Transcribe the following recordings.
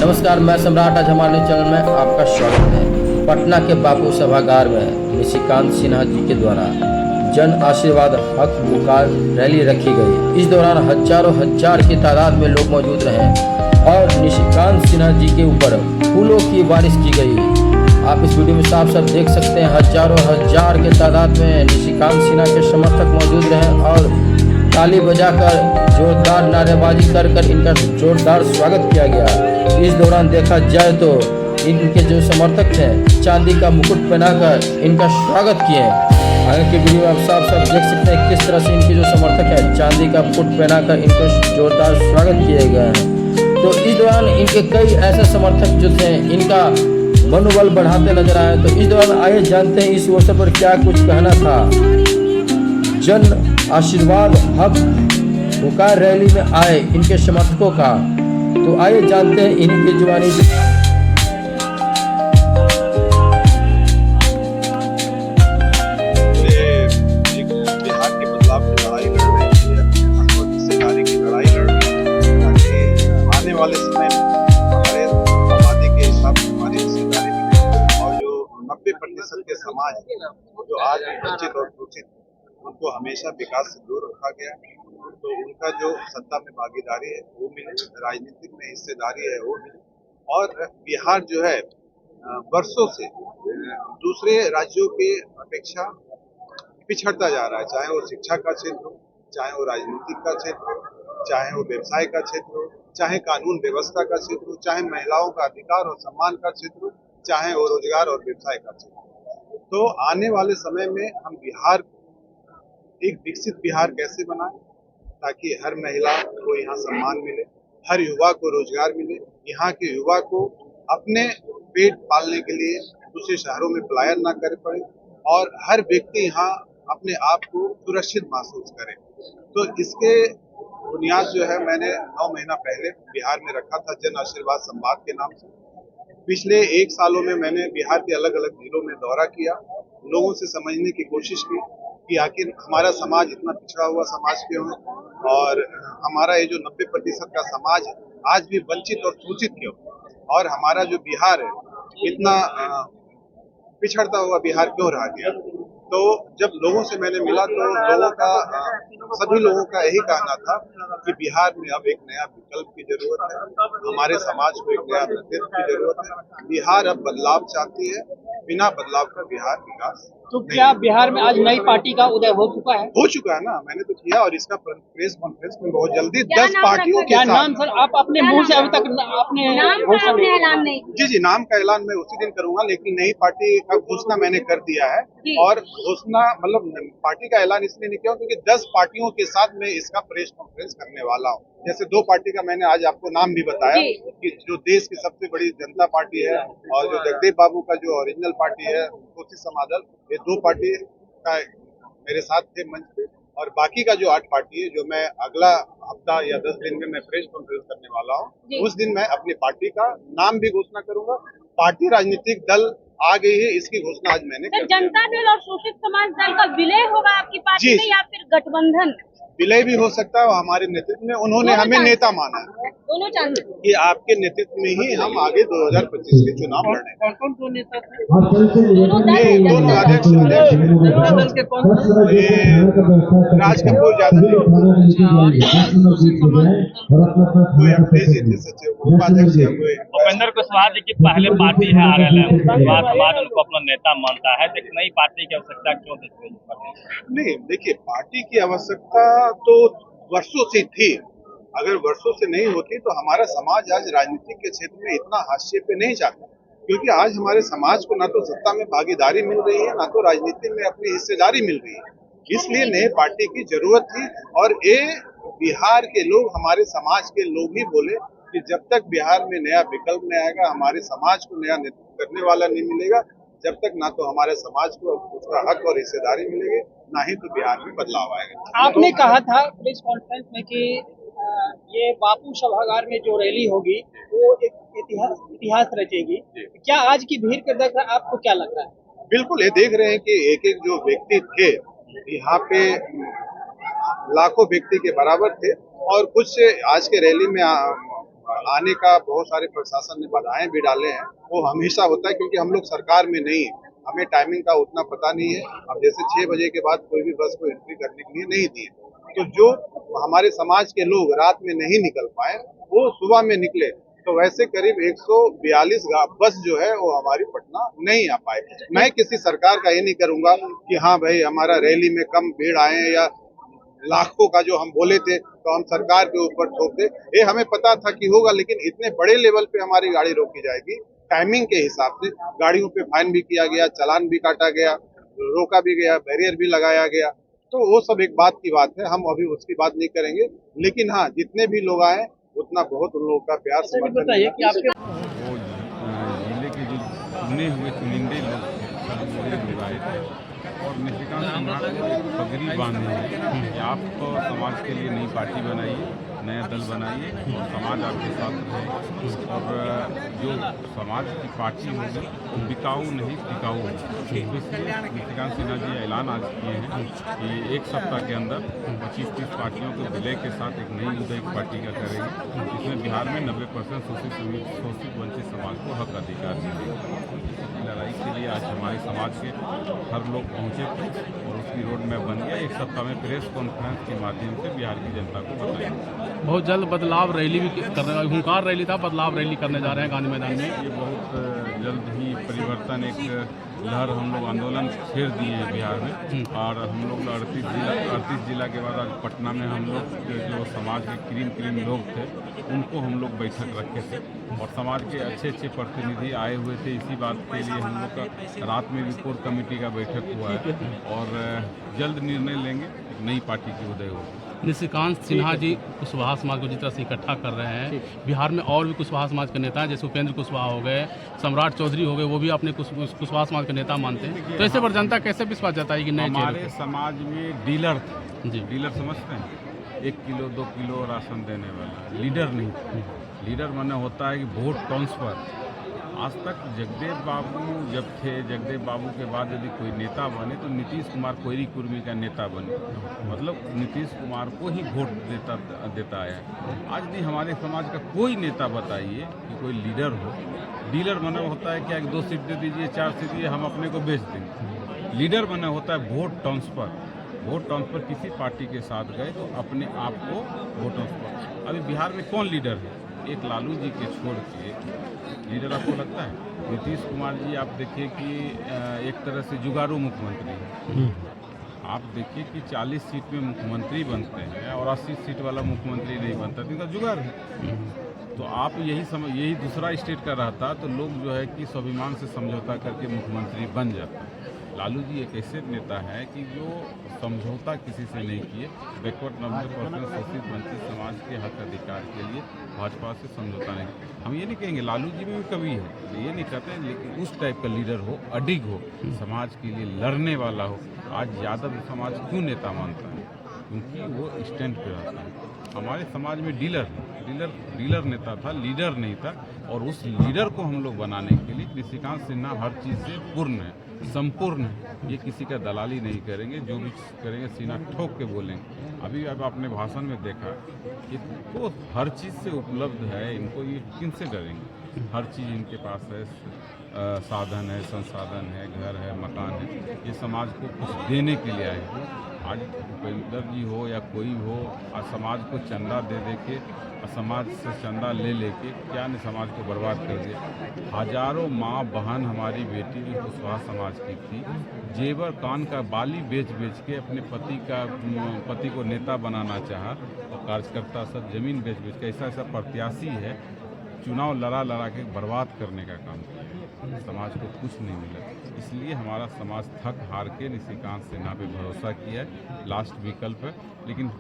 नमस्कार, मैं सम्राट। आज हमारे चैनल में आपका स्वागत है। पटना के बापू सभागार में निशिकांत सिन्हा जी के द्वारा जन आशीर्वाद हक पुकार रैली रखी गई। इस दौरान हजारों हजार की तादाद में लोग मौजूद रहे और निशिकांत सिन्हा जी के ऊपर फूलों की बारिश की गई। आप इस वीडियो में साफ साफ देख सकते हैं, हजारों हजार के तादाद में निशिकांत सिन्हा के समर्थक मौजूद रहे और ताली बजाकर जोरदार नारेबाजी कर इनका जोरदार स्वागत किया गया। इस दौरान देखा जाए तो इनके जो समर्थक थे चांदी का मुकुट पहनाकर इनका स्वागत किए। आगे की वीडियो में आप साफ साफ देख सकते हैं किस तरह से इनके जो समर्थक है चांदी का मुकुट पहनाकर इनको जोरदार स्वागत किए गए हैं। तो इस दौरान इनके कई ऐसे समर्थक जो थे इनका मनोबल बढ़ाते नजर आए। तो इस दौरान आइए जानते हैं इस अवसर पर क्या कुछ कहना था जन आशीर्वाद हक पुकार रैली में आए इनके समर्थकों का। तो आइए जानते हैं इनकी जुबानी। बिहार के बदलाव की लड़ाई लड़ रही है और हिस्सेदारी की लड़ाई लड़ रही है ताकि आने वाले समय में हमारे आबादी के हिसाब से हमारी हिस्सेदारी मिले और जो 90% के समाज जो आज वंचित और शोषित उनको हमेशा विकास से दूर रखा गया, तो उनका जो सत्ता में भागीदारी है वो मिले, राजनीतिक में हिस्सेदारी है वो मिले। और बिहार जो है वर्षों से दूसरे राज्यों के अपेक्षा पिछड़ता जा रहा है, चाहे वो शिक्षा का क्षेत्र हो, चाहे वो राजनीतिक का क्षेत्र हो, चाहे वो व्यवसाय का क्षेत्र हो, चाहे कानून व्यवस्था का क्षेत्र हो, चाहे महिलाओं का अधिकार और सम्मान का क्षेत्र हो, चाहे वो रोजगार और व्यवसाय का क्षेत्र हो। तो आने वाले समय में हम बिहार एक विकसित बिहार कैसे बनाएं ताकि हर महिला को यहाँ सम्मान मिले, हर युवा को रोजगार मिले, यहाँ के युवा को अपने पेट पालने के लिए दूसरे शहरों में पलायन ना करे पड़े और हर व्यक्ति यहाँ अपने आप को सुरक्षित महसूस करे। तो इसके बुनियाद जो है मैंने 9 महीना पहले बिहार में रखा था जन आशीर्वाद संवाद के नाम से। पिछले 1 सालों में मैंने बिहार के अलग अलग जिलों में दौरा किया, लोगों से समझने की कोशिश की कि आखिर हमारा समाज इतना पिछड़ा हुआ समाज क्यों है और हमारा ये जो 90% का समाज है आज भी वंचित और शोषित क्यों, और हमारा जो बिहार है इतना पिछड़ता हुआ बिहार क्यों रह गया। तो जब लोगों से मैंने मिला तो सभी लोगों का यही कहना था कि बिहार में अब एक नया विकल्प की जरूरत है, हमारे समाज को एक नया नेतृत्व की जरूरत है। बिहार अब बदलाव चाहती है, बिना बदलाव का बिहार विकास। तो क्या बिहार में आज नई पार्टी का उदय हो चुका है? हो चुका है ना, मैंने तो किया और इसका प्रेस कॉन्फ्रेंस में बहुत जल्दी 10 पार्टियों के क्या साथ। नाम सर आप अपने मुंह से अभी तक आपने ऐलान नहीं? जी, नाम का ऐलान मैं उसी दिन करूंगा, लेकिन नई पार्टी का घोषणा मैंने कर दिया है। और घोषणा मतलब पार्टी का ऐलान इसलिए नहीं किया क्योंकि 10 पार्टियों के साथ मैं इसका प्रेस कॉन्फ्रेंस करने वाला हूँ। जैसे 2 पार्टी का मैंने आज आपको नाम भी बताया कि जो देश की सबसे बड़ी जनता पार्टी है और जो जगदेव बाबू का जो ओरिजिनल पार्टी है कोशिश समादल, ये 2 पार्टी का मेरे साथ थे मंच पे। और बाकी का जो 8 पार्टी है जो मैं अगला हफ्ता या 10 दिन में मैं प्रेस कॉन्फ्रेंस करने वाला हूँ, उस दिन मैं अपनी पार्टी का नाम भी घोषणा करूंगा। पार्टी राजनीतिक दल आ गई है, इसकी घोषणा आज मैंने कर दिया। जनता दल और शोषित समाज दल का विलय होगा आपकी पार्टी में या फिर गठबंधन? विलय भी हो सकता है और हमारे नेतृत्व में उन्होंने हमें नेता माना है, दोनों चांस कि आपके नेतृत्व में ही हम आगे 2025 के चुनाव लड़ेंगे। कौन दो नेता थे? दोनों अध्यक्ष दल के कौन? राज कपूर यादव, कोई अपने जितने सचिव उपाध्यक्ष है, कोई उपेंद्र कुशवाहा जी की पहले पार्टी है आरएलएम, कुशवाहा समाज उनको अपना नेता मानता है, तो नई पार्टी की आवश्यकता क्यों दिख रही है? नहीं, देखिए पार्टी की आवश्यकता तो वर्षों से थी, अगर वर्षों से नहीं होती तो हमारा समाज आज राजनीति के क्षेत्र में इतना हाशिए पे नहीं जाता, क्योंकि आज हमारे समाज को ना तो सत्ता में भागीदारी मिल रही है ना तो राजनीति में अपनी हिस्सेदारी मिल रही है। इसलिए नए पार्टी की जरूरत थी और ये बिहार के लोग, हमारे समाज के लोग ही बोले कि जब तक बिहार में नया विकल्प नहीं आएगा, हमारे समाज को नया नेतृत्व करने वाला नहीं मिलेगा, जब तक ना तो हमारे समाज को उसका हक और हिस्सेदारी मिलेगी, ना ही तो बिहार में बदलाव आएगा। आपने कहा था प्रेस कॉन्फ्रेंस में कि ये बापू सभागार में जो रैली होगी वो एक इतिहास रचेगी। क्या आज की भीड़ के देख आपको क्या लग रहा है? बिल्कुल, ये देख रहे हैं कि एक एक जो व्यक्ति थे यहाँ पे लाखों व्यक्ति के बराबर थे और कुछ आज के रैली में आने का बहुत सारे प्रशासन ने बाधाएं भी डाले हैं। वो हमेशा होता है क्योंकि हम लोग सरकार में नहीं है, हमें टाइमिंग का उतना पता नहीं है। अब जैसे 6 बजे के बाद कोई भी बस को एंट्री करने के लिए नहीं दी है, तो जो हमारे समाज के लोग रात में नहीं निकल पाए वो सुबह में निकले, तो वैसे करीब 142 बस जो है वो हमारी पटना नहीं आ पाए। मैं किसी सरकार का ये नहीं करूंगा कि हाँ भाई हमारा रैली में कम भीड़ आए या लाखों का जो हम बोले थे तो हम सरकार के ऊपर थोप दे। ये हमें पता था कि होगा, लेकिन इतने बड़े लेवल पे हमारी गाड़ी रोकी जाएगी टाइमिंग के हिसाब से। गाड़ियों पे फाइन भी किया गया, चालान भी काटा गया, रोका भी गया, बैरियर भी लगाया गया, तो वो सब एक बात की बात है, हम अभी उसकी बात नहीं करेंगे। लेकिन हाँ, जितने भी लोग आए उतना बहुत उन लोगों का प्यार समर्थन बताइए कि आपके वो जिले के जो चुने हुए चुनिंदे लोग थे सब लोग निभाए थे और निशिकांत सिन्हा को एक पगड़ी बांधी है कि आप तो समाज के लिए नई पार्टी बनाइए, नया दल बनाइए और समाज आपके साथ रहे। और जो समाज की पार्टी होगी वो बिकाऊ नहीं टिकाऊ होगी। इसलिए निशिकांत सिन्हा जी ऐलान आज किए हैं कि एक सप्ताह के अंदर 25-30 पार्टियों को विलय के साथ एक नई उदयिक पार्टी का करेंगे, जिसमें बिहार में 90% शोषित वंचित समाज को हक अधिकार मिलेगा। इसकी लड़ाई के लिए आज हमारे समाज के हर लोग पहुँचे थे और उसकी रोड मैप बन गया। एक सप्ताह में प्रेस कॉन्फ्रेंस के माध्यम से बिहार की जनता को बताएंगे। बहुत जल्द बदलाव रैली भी करने, हुंकार रैली था, बदलाव रैली करने जा रहे हैं गांधी मैदान में। ये बहुत जल्द ही परिवर्तन, एक लहर हम लोग आंदोलन छेड़ दिए हैं बिहार में। और हम लोग 38 जिला के बाद आज पटना में हम लोग जो समाज के क्रीम लोग थे उनको हम लोग बैठक रखे थे और समाज के अच्छे प्रतिनिधि आए हुए थे। इसी बात के लिए हम लोग का रात में भी कोर कमेटी का बैठक हुआ है और जल्द निर्णय लेंगे, एक नई पार्टी की उदय होगी। निशिकांत सिन्हा जी कुशवाहा समाज को जिस तरह से इकट्ठा कर रहे हैं, बिहार में और भी कुशवाहा समाज के नेता हैं, जैसे उपेंद्र कुशवाहा हो गए, सम्राट चौधरी हो गए, वो भी अपने कुशवाहा समाज के नेता मानते हैं। तो ऐसे पर जनता कैसे विश्वास जताएगी? नए हमारे समाज में डीलर जी, डीलर समझते हैं, 1 किलो 2 किलो राशन देने वाला लीडर नहीं। लीडर माने होता है कि वोट ट्रांसफर। आज तक जगदेव बाबू जब थे, जगदेव बाबू के बाद यदि कोई नेता बने तो नीतीश कुमार कोयरी कुर्मी का नेता बने, मतलब नीतीश कुमार को ही वोट देता आया। आज भी हमारे समाज का कोई नेता बताइए कि कोई लीडर हो। डीलर बना होता है क्या, 2 सीट दे दीजिए, 4 सीट दीजिए, हम अपने को बेच देंगे। लीडर बना होता है वोट ट्रांसफर। वोट ट्रांसफर किसी पार्टी के साथ गए तो अपने आप को वोट ट्रांसफर। अभी बिहार में कौन लीडर है? एक लालू जी के छोड़ के लीडर आपको लगता है? नीतीश कुमार जी आप देखिए कि एक तरह से जुगाड़ू मुख्यमंत्री है। आप देखिए कि 40 सीट में मुख्यमंत्री बनते हैं और 80 सीट वाला मुख्यमंत्री नहीं बनता, तो इनका जुगाड़ है। तो आप यही दूसरा स्टेट का रहता तो लोग जो है कि स्वाभिमान से समझौता करके मुख्यमंत्री बन जाता। लालू जी एक ऐसे नेता है कि जो समझौता किसी से नहीं किए, बैकवर्ड 90% शोषित वंचित समाज के हक अधिकार के लिए भाजपा से समझौता नहीं। हम ये नहीं कहेंगे लालू जी में भी कभी है, ये नहीं कहते, लेकिन उस टाइप का लीडर हो, अडिग हो, समाज के लिए लड़ने वाला हो। आज यादव समाज क्यों नेता मानता है? क्योंकि वो स्टैंड पे रहता है। हमारे समाज में डीलर नेता था, लीडर नहीं था। और उस लीडर को हम लोग बनाने के लिए निशिकांत सिन्हा हर चीज़ से पूर्ण है, संपूर्ण है। ये किसी का दलाली नहीं करेंगे, जो भी करेंगे सीना ठोक के बोलेंगे। अभी अब आपने भाषण में देखा कि तो हर चीज़ से उपलब्ध है, इनको ये किनसे डरेंगे? हर चीज़ इनके पास है, साधन है, संसाधन है, घर है, मकान है। ये समाज को कुछ देने के लिए आए। आज उपेंद्र जी हो या कोई हो, आज समाज को चंदा दे के, समाज से चंदा लेके क्या ने समाज को बर्बाद कर दिया। हजारों माँ बहन हमारी बेटी भी कुशवाहा समाज की थी, जेवर कान का बाली बेच के अपने पति को नेता बनाना चाहा और कार्यकर्ता सब जमीन बेच के ऐसा प्रत्याशी है, चुनाव लड़ा के बर्बाद करने का काम किया। समाज को कुछ नहीं मिला, इसलिए हमारा समाज थक हार के निशिकांत सिन्हा पे भरोसा किया है। लास्ट विकल्प है, लेकिन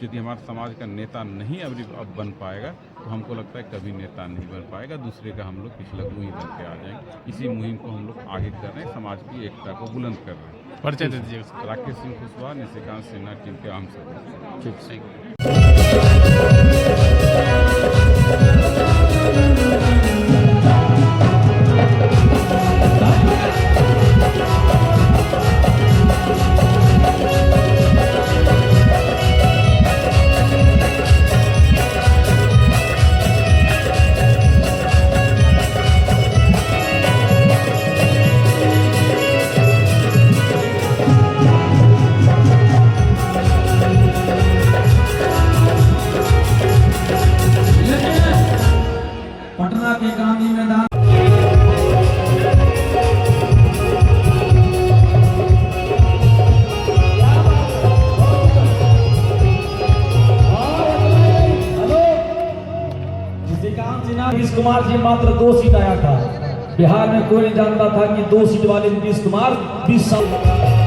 यदि हमारे समाज का नेता नहीं अब बन पाएगा तो हमको लगता है कभी नेता नहीं बन पाएगा। दूसरे का हम लोग पिछला मुहिम करके आ जाएंगे। इसी मुहिम को हम लोग आगे कर रहे हैं, समाज की एकता को बुलंद कर रहे हैं। परिचय दे दीजिए। राकेश सिंह कुशवाहा, निशिकांत सिन्हा टीम के आम सदस्य। कुमार जी मात्र 2 सीट आया था। बिहार में कोई नहीं जानता था कि 2 सीट वाले नीतीश कुमार 20 साल